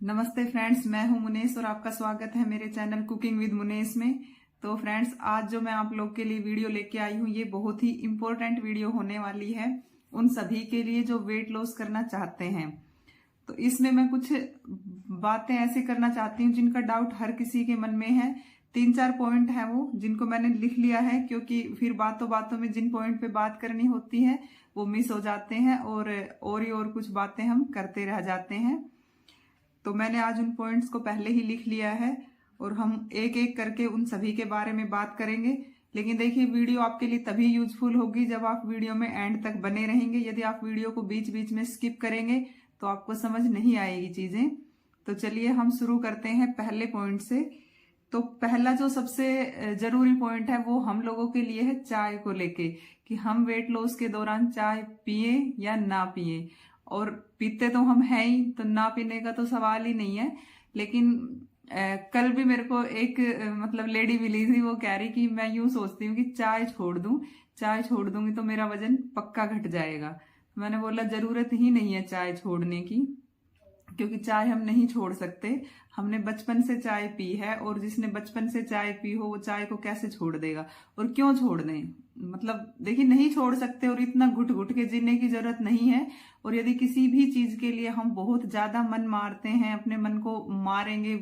नमस्ते फ्रेंड्स, मैं हूं मुनेश और आपका स्वागत है मेरे चैनल कुकिंग विद मुनेश में। तो फ्रेंड्स, आज जो मैं आप लोग के लिए वीडियो लेके आई हूं, ये बहुत ही इम्पोर्टेंट वीडियो होने वाली है उन सभी के लिए जो वेट लॉस करना चाहते हैं। तो इसमें मैं कुछ बातें ऐसे करना चाहती हूँ जिनका डाउट हर किसी के मन में है। 3-4 पॉइंट है वो जिनको मैंने लिख लिया है, क्योंकि फिर बातों बातों में जिन पॉइंट पे बात करनी होती है वो मिस हो जाते हैं और ही और कुछ बातें हम करते रह जाते हैं। तो मैंने आज उन पॉइंट्स को पहले ही लिख लिया है और हम एक एक करके उन सभी के बारे में बात करेंगे। लेकिन देखिए, वीडियो आपके लिए तभी यूजफुल होगी जब आप वीडियो में एंड तक बने रहेंगे। यदि आप वीडियो को बीच बीच में स्किप करेंगे तो आपको समझ नहीं आएगी चीजें। तो चलिए हम शुरू करते हैं पहले पॉइंट से। तो पहला जो सबसे जरूरी पॉइंट है वो हम लोगों के लिए है चाय को लेके, कि हम वेट लॉस के दौरान चाय पिए या ना पिए। और पीते तो हम हैं ही, तो ना पीने का तो सवाल ही नहीं है। लेकिन कल भी मेरे को एक मतलब लेडी मिली थी, वो कह रही कि मैं यूं सोचती हूँ कि चाय छोड़ दूं, चाय छोड़ दूंगी तो मेरा वजन पक्का घट जाएगा। मैंने बोला जरूरत ही नहीं है चाय छोड़ने की, क्योंकि चाय हम नहीं छोड़ सकते। हमने बचपन से चाय पी है और जिसने बचपन से चाय पी हो वो चाय को कैसे छोड़ देगा, और क्यों छोड़ दें। मतलब देखिए, नहीं छोड़ सकते और इतना घुट घुट के जीने की जरूरत नहीं है। और यदि किसी भी चीज के लिए हम बहुत ज्यादा मन मारते हैं, अपने मन को मारेंगे,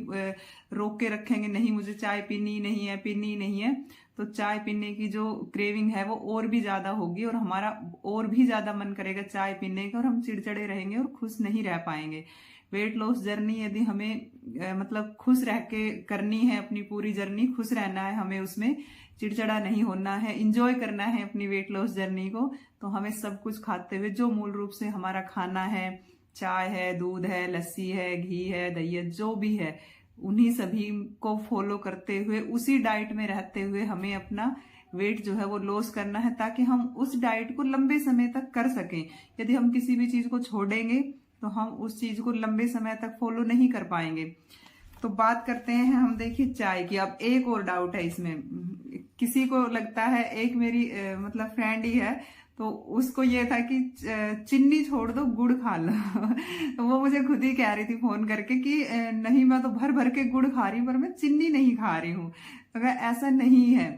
रोक के रखेंगे, नहीं मुझे चाय पीनी नहीं है, पीनी नहीं है, तो चाय पीने की जो क्रेविंग है वो और भी ज्यादा होगी और हमारा और भी ज्यादा मन करेगा चाय पीने का, और हम चिड़चिड़े रहेंगे और खुश नहीं रह पाएंगे। वेट लॉस जर्नी यदि हमें मतलब खुश रह के करनी है, अपनी पूरी जर्नी खुश रहना है, हमें उसमें चिड़चिड़ा नहीं होना है, इंजॉय करना है अपनी वेट लॉस जर्नी को, तो हमें सब कुछ खाते हुए जो मूल रूप से हमारा खाना है, चाय है, दूध है, लस्सी है, घी है, दही है, जो भी है, उन्हीं सभी को फॉलो करते हुए, उसी डाइट में रहते हुए हमें अपना वेट जो है वो लॉस करना है, ताकि हम उस डाइट को लंबे समय तक कर सकें। यदि हम किसी भी चीज को छोड़ेंगे तो हम उस चीज को लंबे समय तक फॉलो नहीं कर पाएंगे। तो बात करते हैं हम, देखिए चाय की। अब एक और डाउट है इसमें, किसी को लगता है, एक मेरी मतलब फ्रेंड ही है, तो उसको ये था कि चीनी छोड़ दो, गुड़ खा लो। तो वो मुझे खुद ही कह रही थी फोन करके कि नहीं, मैं तो भर भर के गुड़ खा रही हूँ पर मैं चीनी नहीं खा रही हूँ। अगर ऐसा नहीं है,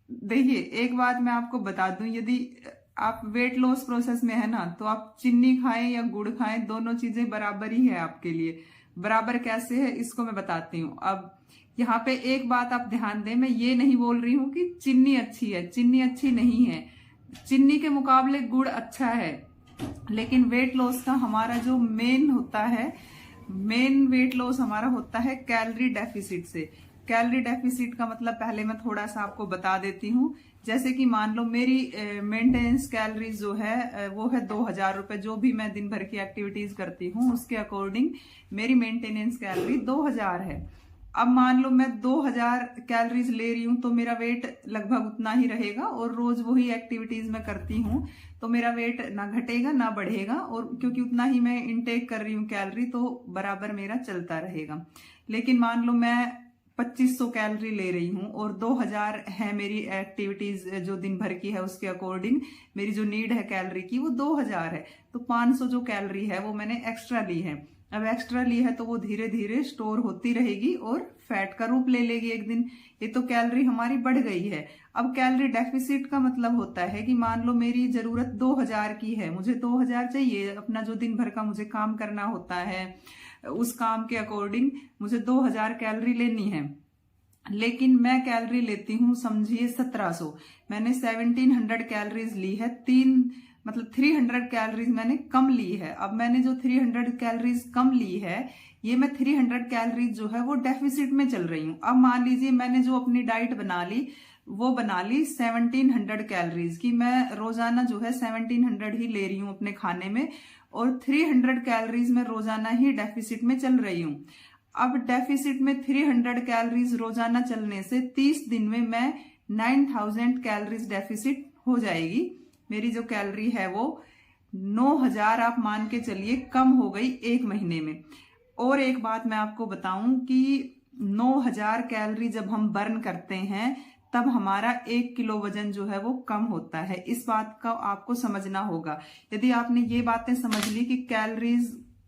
देखिए एक बात मैं आपको बता दूं, यदि आप वेट लॉस प्रोसेस में है ना, तो आप चीनी खाएं या गुड़ खाएं, दोनों चीजें बराबर ही है आपके लिए। बराबर कैसे है इसको मैं बताती हूँ। अब यहाँ पे एक बात आप ध्यान दें, मैं ये नहीं बोल रही हूँ कि चीनी अच्छी है, चीनी अच्छी नहीं है। चीनी के मुकाबले गुड़ अच्छा है, लेकिन वेट लॉस का हमारा जो मेन होता है, मेन वेट लॉस हमारा होता है कैलोरी डेफिसिट से। कैलोरी डेफिसिट का मतलब पहले मैं थोड़ा सा आपको बता देती हूँ। जैसे कि मान लो मेरी मेंटेनेंस कैलोरीज जो है वो है 2000 रुपए। जो भी मैं दिन भर की एक्टिविटीज करती हूँ उसके अकॉर्डिंग मेरी मेंटेनेंस कैलोरी 2000 है। अब मान लो मैं 2000 कैलोरीज ले रही हूँ तो मेरा वेट लगभग उतना ही रहेगा, और रोज वही एक्टिविटीज मैं करती हूँ तो मेरा वेट ना घटेगा ना बढ़ेगा, और क्योंकि उतना ही मैं इंटेक कर रही हूँ कैलोरी, तो बराबर मेरा चलता रहेगा। लेकिन मान लो मैं 2500 कैलोरी ले रही हूँ और 2000 है मेरी एक्टिविटीज जो दिन भर की है, उसके अकॉर्डिंग मेरी जो नीड है कैलोरी की वो 2000 है, तो 500 जो कैलोरी है वो मैंने एक्स्ट्रा ली है। अब एक्स्ट्रा ली है तो वो धीरे धीरे स्टोर होती रहेगी और फैट का रूप ले लेगी एक दिन। ये तो कैलोरी हमारी बढ़ गई है। अब कैलोरी डेफिसिट का मतलब होता है कि मान लो मेरी जरूरत 2000 की है, मुझे 2000 चाहिए, अपना जो दिन भर का मुझे काम करना होता है उस काम के अकॉर्डिंग मुझे 2000 कैलोरी लेनी है, लेकिन मैं कैलोरी लेती हूँ समझिए 1700। मैंने 1700 कैलोरीज ली है, 300 कैलोरीज मैंने कम ली है। अब मैंने जो 300 कैलोरीज कम ली है, ये मैं 300 कैलोरीज जो है वो डेफिसिट में चल रही हूँ। अब मान लीजिए मैंने जो अपनी डाइट बना ली वो बना ली 1700 कैलोरीज की, मैं रोजाना जो है 1700 ही ले रही हूँ अपने खाने में, और 300 कैलोरीज में रोजाना ही डेफिसिट में चल रही हूँ। अब डेफिसिट में 300 कैलोरीज रोजाना चलने से 30 दिन में मैं 9000 कैलोरीज डेफिसिट हो जाएगी। मेरी जो कैलोरी है वो 9000 आप मान के चलिए कम हो गई एक महीने में। और एक बात मैं आपको बताऊं कि 9000 कैलोरी जब हम बर्न करते हैं तब हमारा 1 किलो वजन जो है वो कम होता है। इस बात का आपको समझना होगा। यदि आपने ये बातें समझ ली कि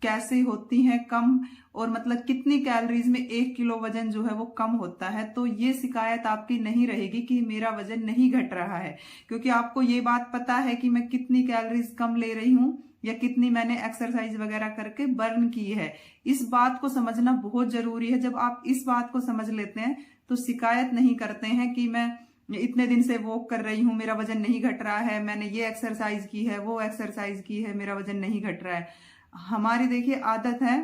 कैसे होती हैं कम, और मतलब कितनी कैलोरीज में 1 किलो वजन जो है वो कम होता है, तो ये शिकायत आपकी नहीं रहेगी कि मेरा वजन नहीं घट रहा है, क्योंकि आपको ये बात पता है कि मैं कितनी कैलोरीज कम ले रही हूँ या कितनी मैंने एक्सरसाइज वगैरह करके बर्न की है। इस बात को समझना बहुत जरूरी है। जब आप इस बात को समझ लेते हैं तो शिकायत नहीं करते हैं कि मैं इतने दिन से वॉक कर रही हूँ, मेरा वजन नहीं घट रहा है, मैंने ये एक्सरसाइज की है, वो एक्सरसाइज की है, मेरा वजन नहीं घट रहा है। हमारी देखिए आदत है,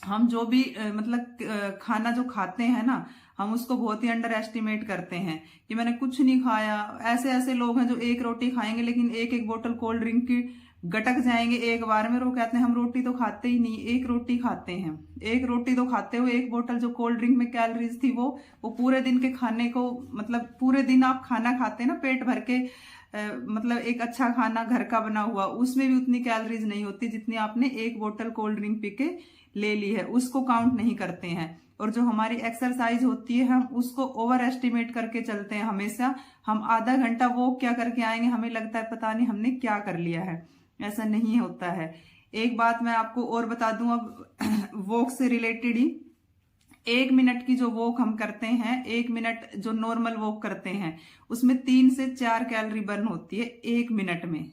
हम जो भी मतलब खाना जो खाते हैं ना, हम उसको बहुत ही अंडर एस्टिमेट करते हैं कि मैंने कुछ नहीं खाया। ऐसे ऐसे लोग हैं जो एक रोटी खाएंगे लेकिन एक एक बोतल कोल्ड ड्रिंक की गटक जाएंगे एक बार में। वो कहते हैं हम रोटी तो खाते ही नहीं, एक रोटी खाते हैं। एक रोटी तो खाते हो, एक बोतल जो कोल्ड ड्रिंक में कैलोरीज थी वो पूरे दिन के खाने को, मतलब पूरे दिन आप खाना खाते हैं ना पेट भर के, मतलब एक अच्छा खाना घर का बना हुआ, उसमें भी उतनी कैलोरीज नहीं होती जितनी आपने एक बोतल कोल्ड ड्रिंक पी के ले ली है, उसको काउंट नहीं करते हैं। और जो हमारी एक्सरसाइज होती है हम उसको ओवर एस्टिमेट करके चलते हैं हमेशा। हम आधा घंटा वॉक क्या करके आएंगे, हमें लगता है पता नहीं हमने क्या कर लिया है, ऐसा नहीं होता है। एक बात मैं आपको और बता दूं अब वॉक से रिलेटेड ही, 1 मिनट की जो वॉक हम करते हैं, 1 मिनट जो नॉर्मल वॉक करते हैं उसमें 3 से 4 कैलोरी बर्न होती है 1 मिनट में,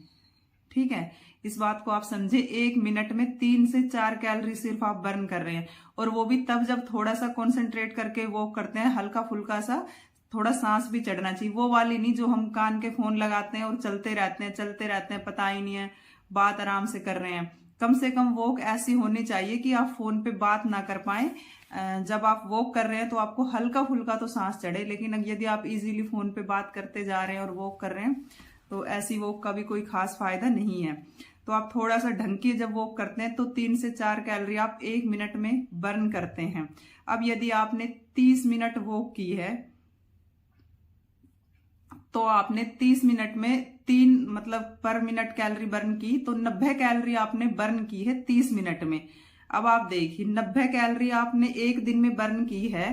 ठीक है। इस बात को आप समझे, 1 मिनट में 3 से 4 कैलोरी सिर्फ आप बर्न कर रहे हैं, और वो भी तब जब थोड़ा सा कॉन्सेंट्रेट करके वॉक करते हैं, हल्का फुल्का सा, थोड़ा सांस भी चढ़ना चाहिए। वो वाली नहीं जो हम कान के फोन लगाते हैं और चलते रहते हैं, पता ही नहीं है बात आराम से कर रहे हैं। कम से कम वॉक ऐसी होनी चाहिए कि आप फोन पे बात ना कर पाए। जब आप वॉक कर रहे हैं तो आपको हल्का फुल्का तो सांस चढ़े, लेकिन यदि आप इजीली फोन पे बात करते जा रहे हैं और वॉक कर रहे हैं तो ऐसी वॉक का भी कोई खास फायदा नहीं है। तो आप थोड़ा सा ढंग की जब वॉक करते हैं तो 3 से 4 कैलोरी आप 1 मिनट में बर्न करते हैं। अब यदि आपने 30 मिनट वॉक की है तो आपने 30 मिनट में 3 मतलब पर मिनट कैलोरी बर्न की, तो 90 कैलोरी आपने बर्न की है 30 मिनट में। अब आप देखिए 90 कैलोरी आपने एक दिन में बर्न की है,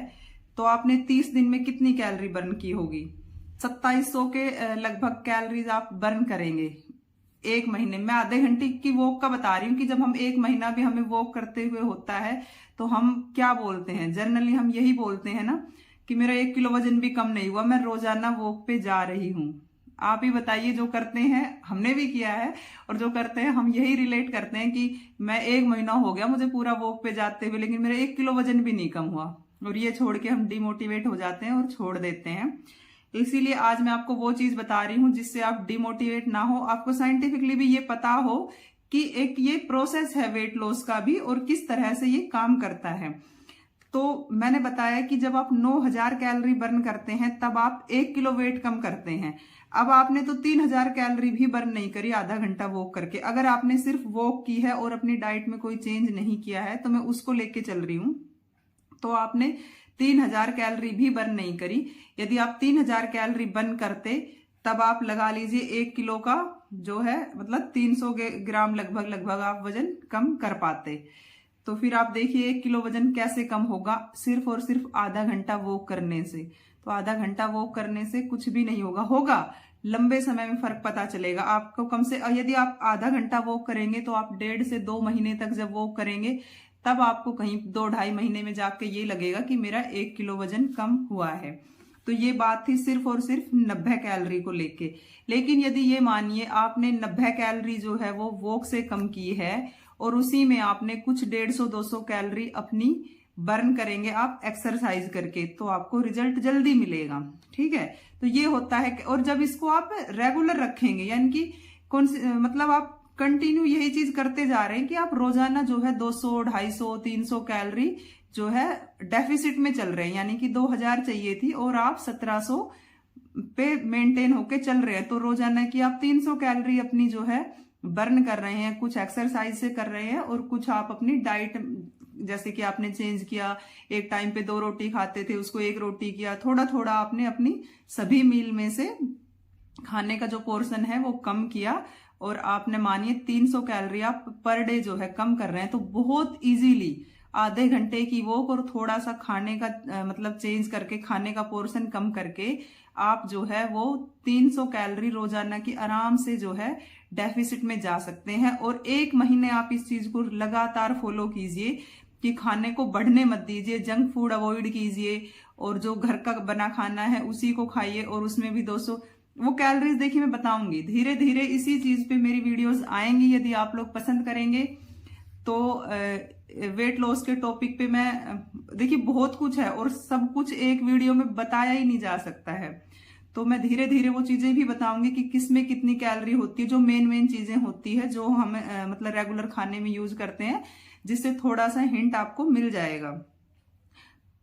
तो आपने 30 दिन में कितनी कैलोरी बर्न की होगी? 2700 के लगभग कैलोरीज आप बर्न करेंगे 1 महीने में। आधे घंटे की वॉक का बता रही हूँ कि जब हम 1 महीना भी हमें वॉक करते हुए होता है तो हम क्या बोलते हैं, जनरली हम यही बोलते हैं ना कि मेरा 1 किलो वजन भी कम नहीं हुआ, मैं रोजाना वॉक पे जा रही हूँ। आप ही बताइए, जो करते हैं, हमने भी किया है, और जो करते हैं हम यही रिलेट करते हैं कि मैं 1 महीना हो गया मुझे पूरा वॉक पे जाते हुए लेकिन मेरा 1 किलो वजन भी नहीं कम हुआ, और ये छोड़ के हम डिमोटिवेट हो जाते हैं और छोड़ देते हैं। इसीलिए आज मैं आपको वो चीज बता रही हूँ जिससे आप डिमोटिवेट ना हो, आपको साइंटिफिकली भी ये पता हो कि एक ये प्रोसेस है वेट लॉस का भी और किस तरह से ये काम करता है। तो मैंने बताया कि जब आप 9000 कैलोरी बर्न करते हैं तब आप 1 किलो वेट कम करते हैं। अब आपने तो 3000 कैलोरी भी बर्न नहीं करी आधा घंटा वॉक करके। अगर आपने सिर्फ वॉक की है और अपनी डाइट में कोई चेंज नहीं किया है, तो मैं उसको लेके चल रही हूं, तो आपने 3000 कैलोरी भी बर्न नहीं करी। यदि आप 3000 कैलोरी बर्न करते तब आप लगा लीजिए 1 किलो का जो है मतलब 300 ग्राम लगभग आप वजन कम कर पाते। तो फिर आप देखिए 1 किलो वजन कैसे कम होगा, सिर्फ और सिर्फ आधा घंटा वॉक करने से। तो आधा घंटा वॉक करने से कुछ भी नहीं होगा लंबे समय में फर्क पता चलेगा आपको। कम से यदि आप आधा घंटा वॉक करेंगे तो आप 1.5 से 2 महीने तक जब वॉक करेंगे तब आपको कहीं 2-2.5 महीने में जाके ये लगेगा कि मेरा 1 किलो वजन कम हुआ है। तो ये बात थी सिर्फ और सिर्फ 90 कैलोरी को लेके। लेकिन यदि ये मानिए आपने 90 कैलोरी जो है वो वॉक से कम की है और उसी में आपने कुछ 150-200 कैलोरी अपनी बर्न करेंगे आप एक्सरसाइज करके, तो आपको रिजल्ट जल्दी मिलेगा, ठीक है। तो ये होता है। और जब इसको आप रेगुलर रखेंगे, यानी कि मतलब आप कंटिन्यू यही चीज करते जा रहे हैं कि आप रोजाना जो है 200, 250, 300 कैलोरी जो है डेफिसिट में चल रहे हैं, यानी कि 2000 चाहिए थी और आप 1700 पे मेंटेन होके चल रहे हैं। तो रोजाना की आप 300 कैलोरी अपनी जो है बर्न कर रहे हैं, कुछ एक्सरसाइज से कर रहे हैं और कुछ आप अपनी डाइट, जैसे कि आपने चेंज किया, एक टाइम पे 2 रोटी खाते थे उसको 1 रोटी किया, थोड़ा थोड़ा आपने अपनी सभी मील में से खाने का जो पोर्शन है वो कम किया और आपने मानिए 300 कैलोरी आप पर डे जो है कम कर रहे हैं। तो बहुत इजीली आधे घंटे की वॉक और थोड़ा सा खाने का मतलब चेंज करके, खाने का पोर्शन कम करके आप जो है वो 300 कैलोरी रोजाना की आराम से जो है डेफिसिट में जा सकते हैं। और 1 महीने आप इस चीज को लगातार फॉलो कीजिए कि खाने को बढ़ने मत दीजिए, जंक फूड अवॉइड कीजिए और जो घर का बना खाना है उसी को खाइए। और उसमें भी 200 वो कैलोरीज देखिए मैं बताऊंगी धीरे धीरे, इसी चीज पे मेरी वीडियोस आएंगी यदि आप लोग पसंद करेंगे तो। वेट लॉस के टॉपिक पे मैं देखिए बहुत कुछ है और सब कुछ एक वीडियो में बताया ही नहीं जा सकता है, तो मैं धीरे धीरे वो चीजें भी बताऊंगी कि किसमें कितनी कैलोरी होती है, जो मेन चीजें होती है जो हम मतलब रेगुलर खाने में यूज करते हैं, जिससे थोड़ा सा हिंट आपको मिल जाएगा।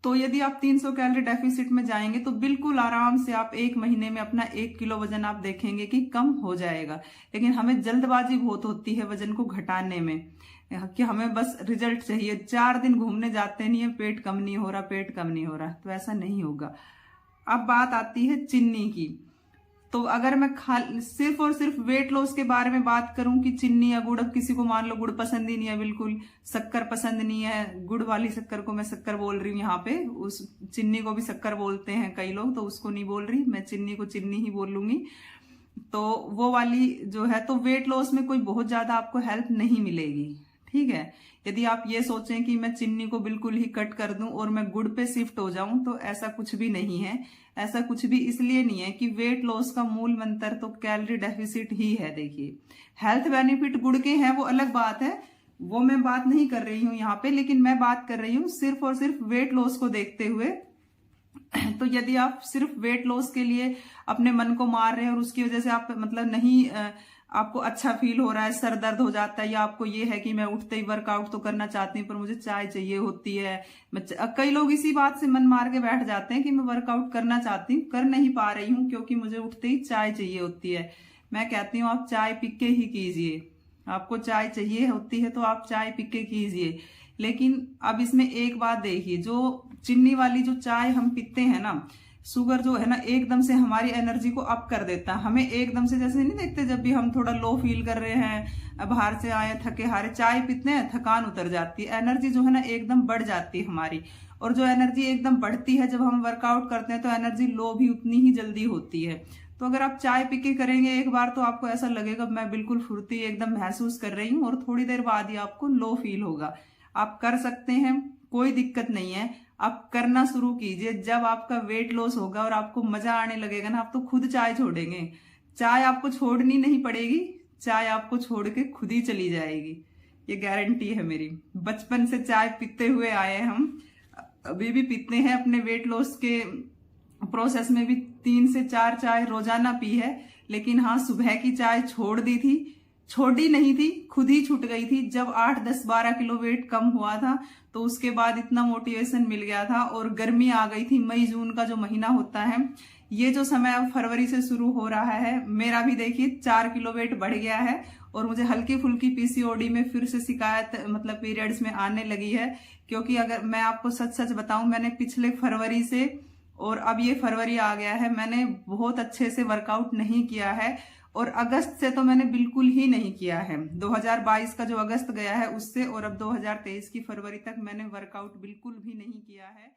तो यदि आप 300 कैलोरी डेफिसिट में जाएंगे तो बिल्कुल आराम से आप 1 महीने में अपना 1 किलो वजन आप देखेंगे कि कम हो जाएगा। लेकिन हमें जल्दबाजी बहुत होती है वजन को घटाने में कि हमें बस रिजल्ट चाहिए, 4 दिन घूमने जाते नहीं है पेट कम नहीं हो रहा, पेट कम नहीं हो रहा, तो ऐसा नहीं होगा। अब बात आती है चीनी की। तो अगर मैं सिर्फ और सिर्फ वेट लॉस के बारे में बात करूं कि चीनी या गुड़, अब किसी को मान लो गुड़ पसंद ही नहीं है, बिल्कुल शक्कर पसंद नहीं है, गुड़ वाली शक्कर को मैं शक्कर बोल रही हूँ यहाँ पे, उस चीनी को भी शक्कर बोलते हैं कई लोग, तो उसको नहीं बोल रही मैं, चीनी को चीनी ही बोलूंगी। तो वो वाली जो है, तो वेट लॉस में कोई बहुत ज्यादा आपको हेल्प नहीं मिलेगी, ठीक है। यदि आप ये सोचें कि मैं चीनी को बिल्कुल ही कट कर दूं और मैं गुड़ पे शिफ्ट हो जाऊं, तो ऐसा कुछ भी नहीं है। ऐसा कुछ भी इसलिए नहीं है कि वेट लॉस का मूल मंत्र तो कैलोरी डेफिसिट ही है। देखिए हेल्थ बेनिफिट गुड़ के हैं वो अलग बात है, वो मैं बात नहीं कर रही हूं यहाँ पे, लेकिन मैं बात कर रही हूँ सिर्फ और सिर्फ वेट लॉस को देखते हुए। तो यदि आप सिर्फ वेट लॉस के लिए अपने मन को मार रहे हैं और उसकी वजह से आप मतलब नहीं आपको अच्छा फील हो रहा है, सर दर्द हो जाता है, या आपको ये है कि मैं उठते ही वर्कआउट तो करना चाहती हूँ पर मुझे चाय चाहिए होती है, कई लोग इसी बात से मन मार के बैठ जाते हैं कि मैं वर्कआउट करना चाहती हूँ, कर नहीं पा रही हूँ क्योंकि मुझे उठते ही चाय चाहिए होती है। मैं कहती हूँ आप चाय पी के ही कीजिए, आपको चाय चाहिए होती है तो आप चाय पी के कीजिए। लेकिन अब इसमें एक बात देखिए, जो चीनी वाली जो चाय हम पीते हैं ना, शुगर जो है ना एकदम से हमारी एनर्जी को अप कर देता है। हमें एकदम से, जैसे नहीं देखते जब भी हम थोड़ा लो फील कर रहे हैं, बाहर से आए थके हारे, चाय पीते हैं थकान उतर जाती है, एनर्जी जो है ना एकदम बढ़ जाती है हमारी। और जो एनर्जी एकदम बढ़ती है जब हम वर्कआउट करते हैं तो एनर्जी लो भी उतनी ही जल्दी होती है। तो अगर आप चाय पी के करेंगे एक बार तो आपको ऐसा लगेगा मैं बिल्कुल फुर्ती एकदम महसूस कर रही हूँ, और थोड़ी देर बाद ही आपको लो फील होगा। आप कर सकते हैं, कोई दिक्कत नहीं है, आप करना शुरू कीजिए। जब आपका वेट लॉस होगा और आपको मजा आने लगेगा ना, आप तो खुद चाय छोड़ेंगे। चाय आपको छोड़नी नहीं पड़ेगी, चाय आपको छोड़ के खुद ही चली जाएगी, ये गारंटी है मेरी। बचपन से चाय पीते हुए आए हैं हम, अभी भी पीते हैं। अपने वेट लॉस के प्रोसेस में भी 3 से 4 चाय रोजाना पी है, लेकिन हाँ सुबह की चाय छोड़ दी थी, छोड़ी नहीं थी, खुद ही छूट गई थी। जब 8, 10, 12 किलो वेट कम हुआ था तो उसके बाद इतना मोटिवेशन मिल गया था, और गर्मी आ गई थी, मई जून का जो महीना होता है, ये जो समय अब फरवरी से शुरू हो रहा है, मेरा भी देखिए 4 किलो वेट बढ़ गया है, और मुझे हल्की फुल्की पीसीओडी में फिर से शिकायत मतलब पीरियड्स में आने लगी है। क्योंकि अगर मैं आपको सच सच बताऊं, मैंने पिछले फरवरी से और अब ये फरवरी आ गया है, मैंने बहुत अच्छे से वर्कआउट नहीं किया है, और अगस्त से तो मैंने बिल्कुल ही नहीं किया है। 2022 का जो अगस्त गया है उससे, और अब 2023 की फरवरी तक मैंने वर्कआउट बिल्कुल भी नहीं किया है।